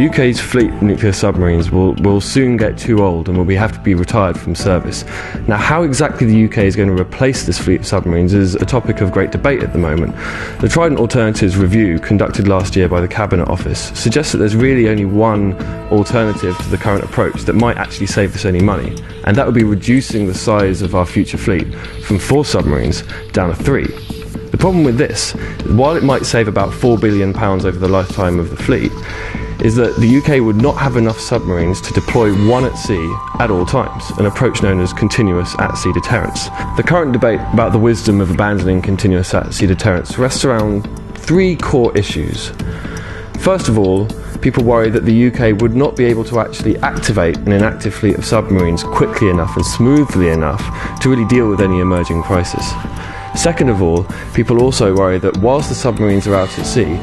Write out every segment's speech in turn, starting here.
The UK's fleet of nuclear submarines will soon get too old and will have to be retired from service. Now, how exactly the UK is going to replace this fleet of submarines is a topic of great debate at the moment. The Trident Alternatives review, conducted last year by the Cabinet Office, suggests that there's really only one alternative to the current approach that might actually save us any money, and that would be reducing the size of our future fleet from 4 submarines down to 3. The problem with this, while it might save about £4 billion over the lifetime of the fleet, is that the UK would not have enough submarines to deploy one at sea at all times, an approach known as continuous at-sea deterrence. The current debate about the wisdom of abandoning continuous at-sea deterrence rests around 3 core issues. First of all, people worry that the UK would not be able to actually activate an inactive fleet of submarines quickly enough and smoothly enough to really deal with any emerging crisis. Second of all, people also worry that whilst the submarines are out at sea,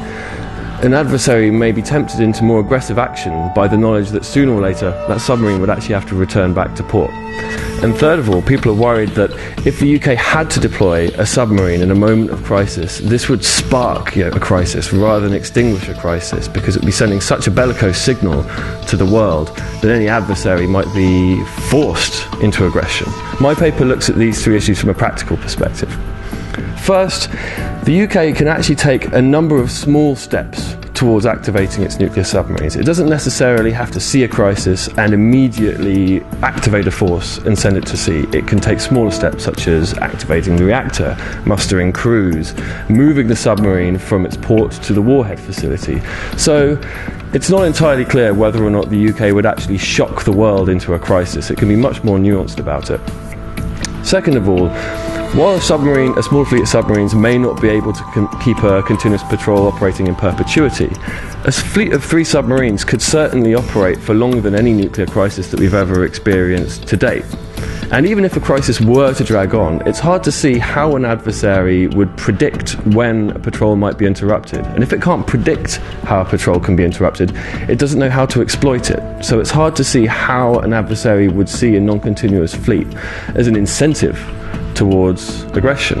an adversary may be tempted into more aggressive action by the knowledge that sooner or later that submarine would actually have to return back to port. And third of all, people are worried that if the UK had to deploy a submarine in a moment of crisis, this would spark a crisis rather than extinguish a crisis, because it would be sending such a bellicose signal to the world that any adversary might be forced into aggression. My paper looks at these 3 issues from a practical perspective. First, the UK can actually take a number of small steps towards activating its nuclear submarines. It doesn't necessarily have to see a crisis and immediately activate a force and send it to sea. It can take smaller steps such as activating the reactor, mustering crews, moving the submarine from its port to the warhead facility. So it's not entirely clear whether or not the UK would actually shock the world into a crisis. It can be much more nuanced about it. Second of all, while a small fleet of submarines may not be able to keep a continuous patrol operating in perpetuity, a fleet of 3 submarines could certainly operate for longer than any nuclear crisis that we've ever experienced to date. And even if a crisis were to drag on, it's hard to see how an adversary would predict when a patrol might be interrupted. And if it can't predict how a patrol can be interrupted, it doesn't know how to exploit it. So it's hard to see how an adversary would see a non-continuous fleet as an incentive towards aggression.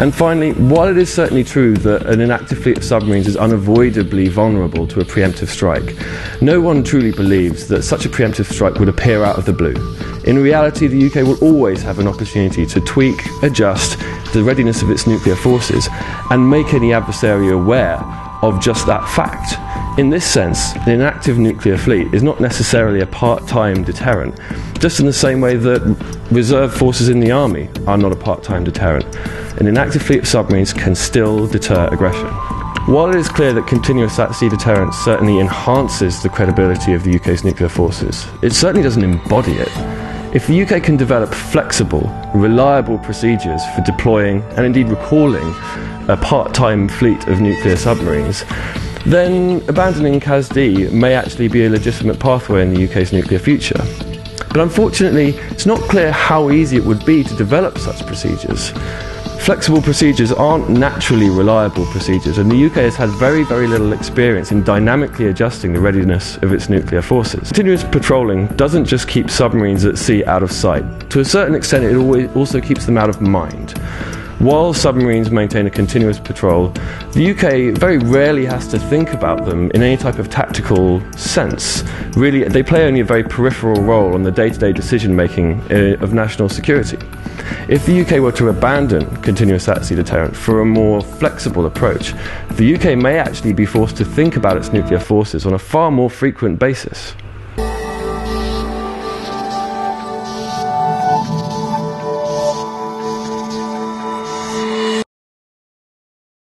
And finally, while it is certainly true that an inactive fleet of submarines is unavoidably vulnerable to a preemptive strike, no one truly believes that such a preemptive strike would appear out of the blue. In reality, the UK will always have an opportunity to tweak, adjust the readiness of its nuclear forces and make any adversary aware of just that fact. In this sense, the inactive nuclear fleet is not necessarily a part-time deterrent, just in the same way that reserve forces in the army are not a part-time deterrent. An inactive fleet of submarines can still deter aggression. While it is clear that continuous at-sea deterrence certainly enhances the credibility of the UK's nuclear forces, it certainly doesn't embody it. If the UK can develop flexible, reliable procedures for deploying and indeed recalling a part-time fleet of nuclear submarines, then abandoning CASD may actually be a legitimate pathway in the UK's nuclear future. But unfortunately, it's not clear how easy it would be to develop such procedures. Flexible procedures aren't naturally reliable procedures, and the UK has had very, very little experience in dynamically adjusting the readiness of its nuclear forces. Continuous patrolling doesn't just keep submarines at sea out of sight. To a certain extent, it also keeps them out of mind. While submarines maintain a continuous patrol, the UK very rarely has to think about them in any type of tactical sense. Really, they play only a very peripheral role in the day-to-day decision-making of national security. If the UK were to abandon continuous at-sea deterrent for a more flexible approach, the UK may actually be forced to think about its nuclear forces on a far more frequent basis.